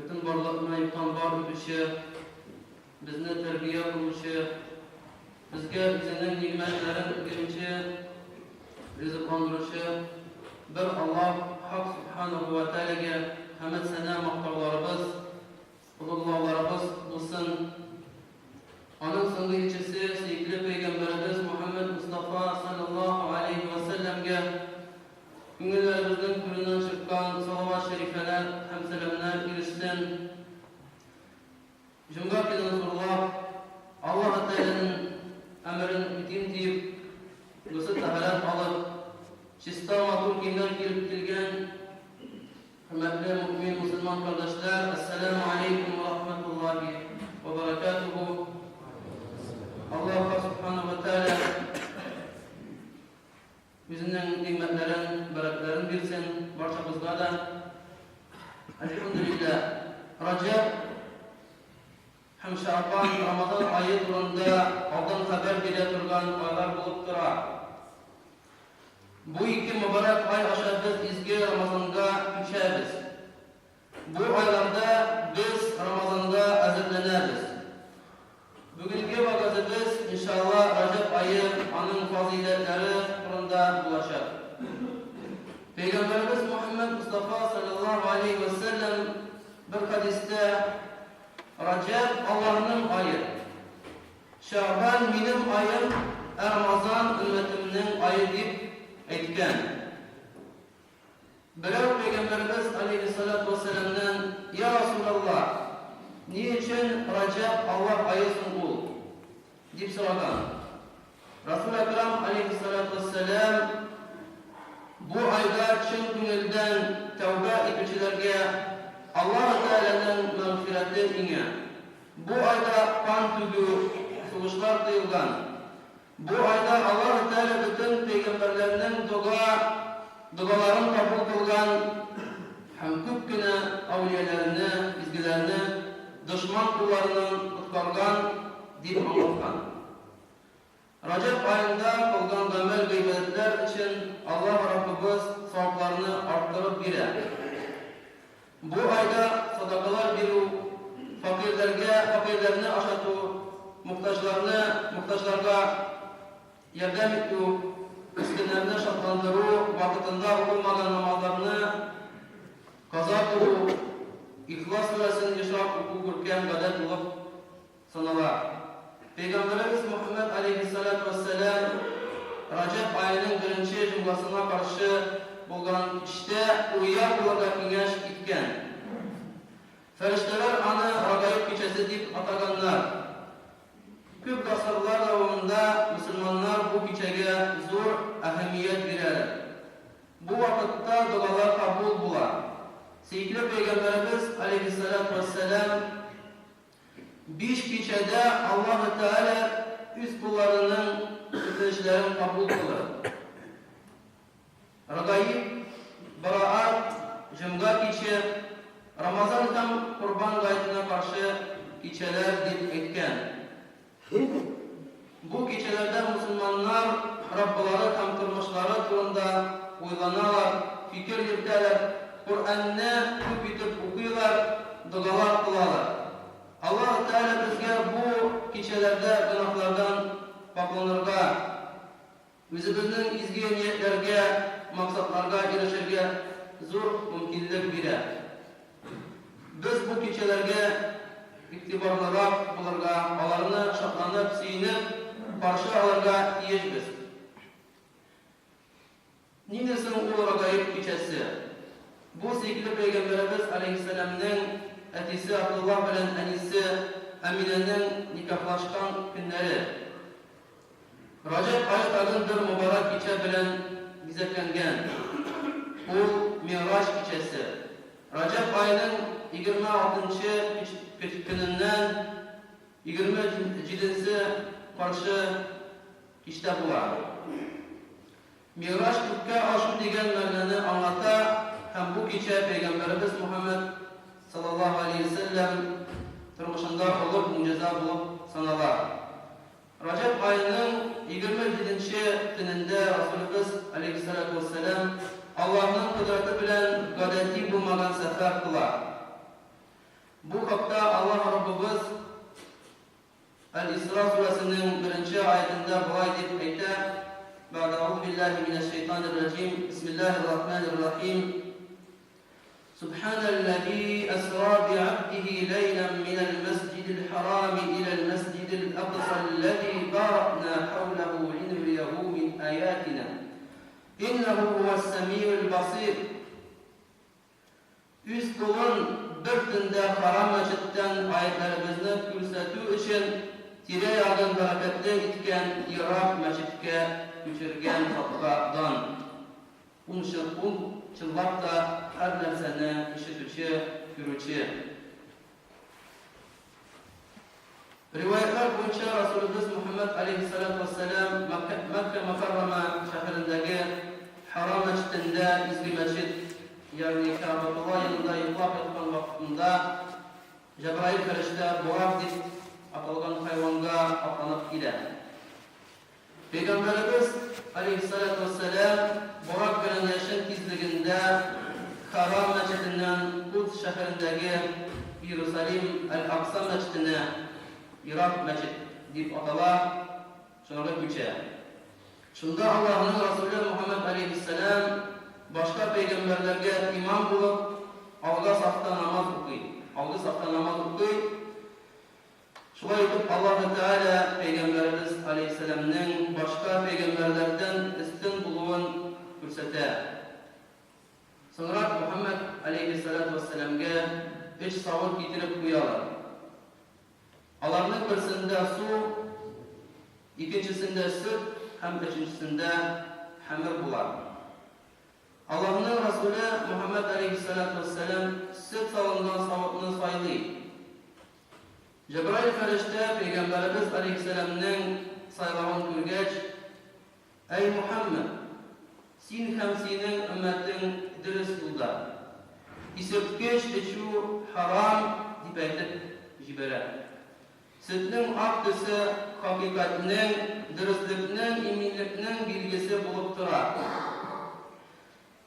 bütün varlıkına yıkan var ötüşü, bizne terbiye kılmışı, bizge bizinin nimetlerin birinci rızıklandırışı, bir Allah Hak Subhanahu ve Teala'ya hamd sana maqtovlarimiz, ulug'lovlarimiz bo'lsin. Onun so'nggi elchisi sevgili Peygamberimiz Muhammed Mustafa sallallahu aleyhi ve sellem'ge ko'ngillarımızdan ko'rinan chiqqan salovat sharifalar ham salomlar erishsin. Jumga kelgan so'rlar Alloh Taolaning amrin bitim deyip do'st taharat olib Çista matur kimden kelgan hurmatli mu'min musulmon kardeşler, assalomu alaykum ve rahmetullahi ve berekatuhu. Allah subhanahu ve teala bizning nimetlerin, bereketlerin bilsin, barchamizga da. Elhamdülillah. Rajab hem Şaban, Ramazan ayı turunda aldan haber bile turgan aylar bulup tura. Bu iki mübarek ay aşağı biz izgi Ramazan'da düşeriz. Bu aylarda biz Ramazan'da hazırlanırız. Bugünkü vakitimiz inşallah Recep ayı onun faziletleri kurunda bulaşır. Peygamberimiz Muhammed Mustafa sallallahu aleyhi ve sellem bir hadiste Recep Allah'ın ayı, Şaban benim ayım, Ramazan ümmetiminin ayı deyip etken. Birey Peygamberimiz Aleyhisselatü Vesselam'dan Ya Resulallah, niçin Recep Allah ayısın ol? Deyip soragan. Resul-i Ekrem Aleyhisselatü Vesselam bu ayda çın günelden tevbe etmişlerge Allah Teala'nın mağfireti ine. Bu ayda kan tügü soğuşlar duyulgan. Bu ayda Allah Teala bütün peygamberlerinin dualarını kabul kılgan hem köpküne avliyalarını, izgilerini, düşman kullarının kutkargan deyip anlatkan. Recep ayında kılgan gamel ve ibadetler için Allah Rabbimiz sevaplarını arttırıp birer. Bu ayda sadakalar biru, fakirlerini aşatı, muhtaçlarga yardım etü, miskinlerini şartlandırı, vakitinde okunmadan namazlarını kaza kılı, İhlas Suresinin yaşayıp okurken gadet olup sanalar. Peygamberimiz Muhammed Aleyhisselatü Vesselam Recep ayının birinci cümlasına karşı bulgan işte uyar kulaga kengeş etken. Ferişteler anı Ragayip Gecesi deyip ataganlar. Köp asırlar davamında Müslümanlar bu geceye zor ehemmiyet verir. Bu vakitte dualar kabul bular. Sevgili Peygamberimiz Aleyhisselatü Vesselam 5 gecede Allah-u Teala üst kullarının ötüşlerini kabul kılır. Ragayip, Baraat, Cumga gece, Ramazan tam Kurban gayetine karşı geceler deyip etken. Bu gecelerde Müslümanlar Rabbaları tam kırmışları turunda uylanarlar, fikir yürüterler, Kur'an'ını küpütüp okuyular, dualar kılarlar. Allah-u Teala bizge bu gecelerde günahlardan paklanırga, özümüzün izgi niyetlerge, maksatlarga erişirge zor mümkünlük verir. Biz bu gecelerde iktibarlılar bulurga, alarını şartlanıp, suyunub, karşı alırga yiyeceğiz. Ninesin ulu Ragayip gecesi? Bu sevgili Peygamberimiz Aleyhisselam'ın etisi Abdullah bilen enisi Emine'nin nikahlaşkan günleri. Recep ayı tagın bir mübarek gece bilen bizetlengen. Bu Miraç gecesi. Recep ayının 26. gününden 27. karşı işte bular. Miraç Türk'e aşkı degen mevleni anlata hem bu gece Peygamberimiz Muhammed sallallahu aleyhi ve sellem turmuşunda olup mucize bulup sanalar. Recep ayının 27. gününde Resulümüz aleyhissalatu vesselam Allah'ın kudreti bilen gadeti bulmadan sefer kılar. El-İsra suresinin 1. ayetinde bu ayet ayette بعد أعوذ بالله من الشيطان الرجيم بسم الله الرحمن الرحيم سبحان الذي أسرى بعبده ليلا من المسجد الحرام إلى المسجد الأقصى الذي باركنا حوله لنريه من آياتنا إنه هو السميع البصير. Üst kulun bir tunda haram mescitten ayetlerimizni ko'rsatuv uchun tire-yog'in barakatli etgan Iroq mescidga ko'chirgan Zotdan chillab da har narsani eshituvchi, ko'ruvchi. Rivoyatlar bo'yicha Rasululloh Muhammad alayhissalatu vassalam Makka Mukarrama shahrindagi Harom masjidida izgi masjid ya'ni Ka'batulloh yanında yuqlab yotgan vaqtida Jibril farishta Burak deb atalgan hayvonga otlanib keladi. Peygamberimiz aleyhissalatu vesselam Burak bilan yashin tezligida Harom masjididan Quds shahrindagi Yerusalim al-Aqsa masjidini Iroq masjid deb atalib shunga ko'chadi. Shunda Allohning Rasuli Muhammad aleyhissalam boshqa payg'ambarlarga imom bo'lib, olg'a safda namoz o'qiydi. Shulay etib Alloh taolo payg'ambarimiz alayhisalamning boshqa payg'ambarlardan ustun bo'lishini ko'rsatadi. So'ngra Muhammad alayhissalatu vassalamga 5 savol keltirib qo'yadi. Ularning birisida suv, ikkinchisida sut, ham uchinchisida xamir bo'ladi. Allohning Rasuli Muhammad alayhissalatu vassalam sut solingan savatni soyli. Jibril farishta Peygamberimiz aleyhisselamning sayrog'ini ko'rgach, "Ey Muhammad, sen ham sening ummating durust yo'lda. Isirtkich ichu harom" deb aytib jiboradi. Sutning oqtisi haqiqatning, durustlikning, iminlikning belgisi bo'lib turadi.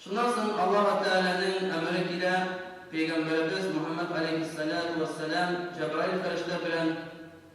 Shundan so'ng Alloh taolaning amri bilan Peygamberimiz Muhammad aleyhissalatu vesselam Jibril farishta bilan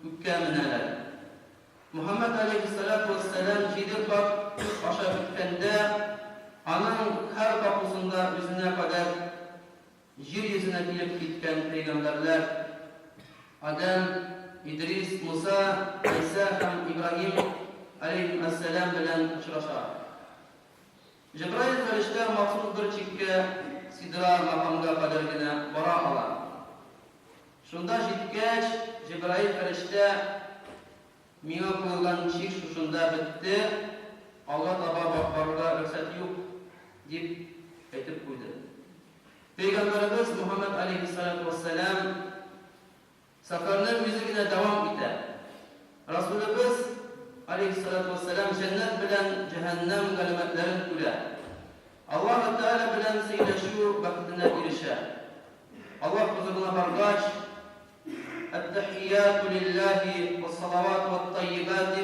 ko'kka minadi. Muhammad aleyhissalatu vesselam jidil qat oshib ketganda, aning har qapusida o'zine qadar yer yuzuna kelib ketgan payg'ambarlar Adam, İdris, Musa, İsa ham Ibrohim alayhissalom bilan uchrashadi. Jibril farishta maxsus bir chekka Sidra maqomga qadargina bora oladi. Shunda yetgach, Jibril farishta menga qo'yilgan chek shunda bitdi. Alloh taolo borga ruxsat yo'q deb aytib qo'ydi. Payg'ambarimiz Muhammad alayhissalatu vassalam safarning o'zigina davom etadi. Rasululloh alayhissalatu vassalam jannat bilan jahannam g'alamatlarini ko'radi. Allah Teala bilen seyleşiyor, vakitine erişer. Allah huzuruna bargaç, "Ettehiyyatu lillahi ve salavat ve tayyibat"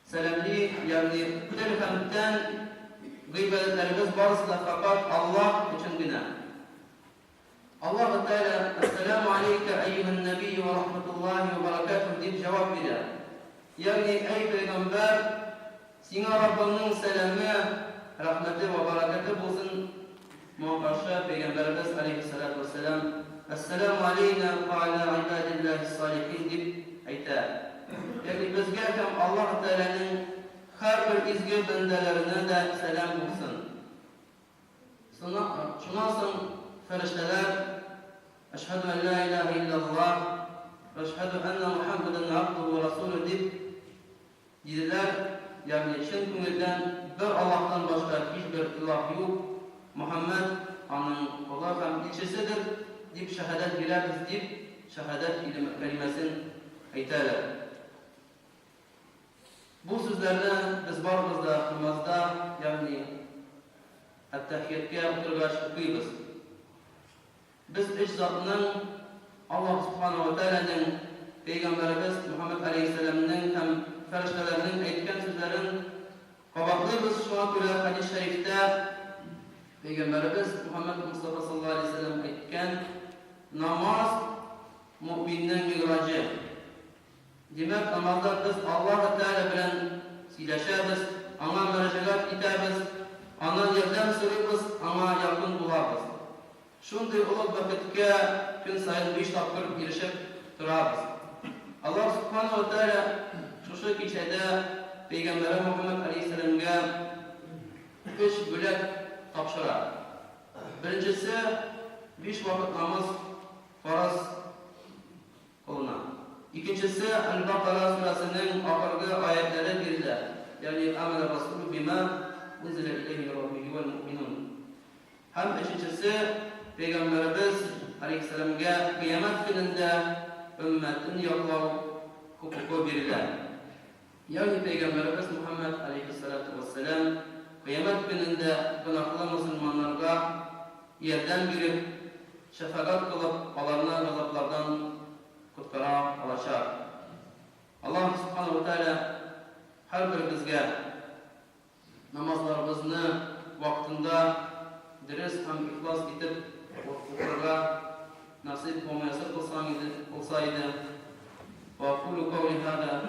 selamli, yani dirhamden gıybetlerimiz varsa fakat Allah için güne. Allah Teala "Esselamu aleyke eyyühen nebi ve rahmetullahi ve berekatuhu" deyip cevap verir. Yani ey peygamber, sana Rabbinin selamı, rahmeti ve bereketi bulsun. Muhakkakça Peygamberimiz aleyhissalatu vesselam "Esselamu aleyna ve ala ibadillahi salihin" deyip aytar. Yani bizga ham Alloh taolaning har bir izgi bandalarına da selam bulsun. Shundan so'ng farishtalar "Ashhadu an la ilaha illalloh ve ashhadu anna Muhammadan abduhu ve rasuluhu" deb dediler. Yani chin ko'ngildan bir Allohdan boshqa hech bir iloh yo'q, Muhammad onun Alloh ham elchisidir deb shahodat beramiz deb shahodat kalimasini aytadilar. Bu so'zlarni biz borimizda qilmazda, ya'ni at-tahiyatga o'tirgach o'qiymiz. Biz ish zotning Alloh subhanahu va taolaning Peygamberimiz Muhammad aleyhisselamning ham farishtalarning aytgan so'zlarini qabatlaymiz. Shunga ko'ra hadis sharifda Peygamberimiz Muhammad Mustafa sallallohu alayhi vasallam aytgan, namoz mu'minning miroji, намазда без Аллаһ Тәгалә белән сөйләшәбез, аңа мөрәҗәгать итәбез, аннан ярдәм сорыйбыз, аңа якын булабыз. Шундый олуг бәхеткә көн сайын 5 тапкыр ирешеп торабыз. Аллаһ Субханаһу ва Тәгалә шушы кичәдә Пәйгамбәре Мөхәммәд алейһиссәламгә 3 бүләк тапшыра. Беренчесе 5 вакыт намаз фарыз кылына. Икенчесе Аль-Бакара сурасының ахыргы аятлары бирелә. Ягъни амана расул бима унзила илейхи раббихи вал муъминун. Һәм өченчесе Пәйгамбәрбез алейһиссәламгә кыямәт көнендә өммәтен яклау хукукы бирелә. Ягъни Пәйгамбәрбез Мөхәммәд алейһиссәлату вассалам кыямәт көнендә гөнаһлы мусламаннарга ярдәм биреп, шәфаәт кылып, аларны газаплардан коткара алачак. Аллаһ Субханаһу ва Тәгалә һәрберебезгә намазларыбызны вакытында дөрес һәм ихлас итеп укырга насыйп ва муяссар кылса иде. Ва aqulu qawli hada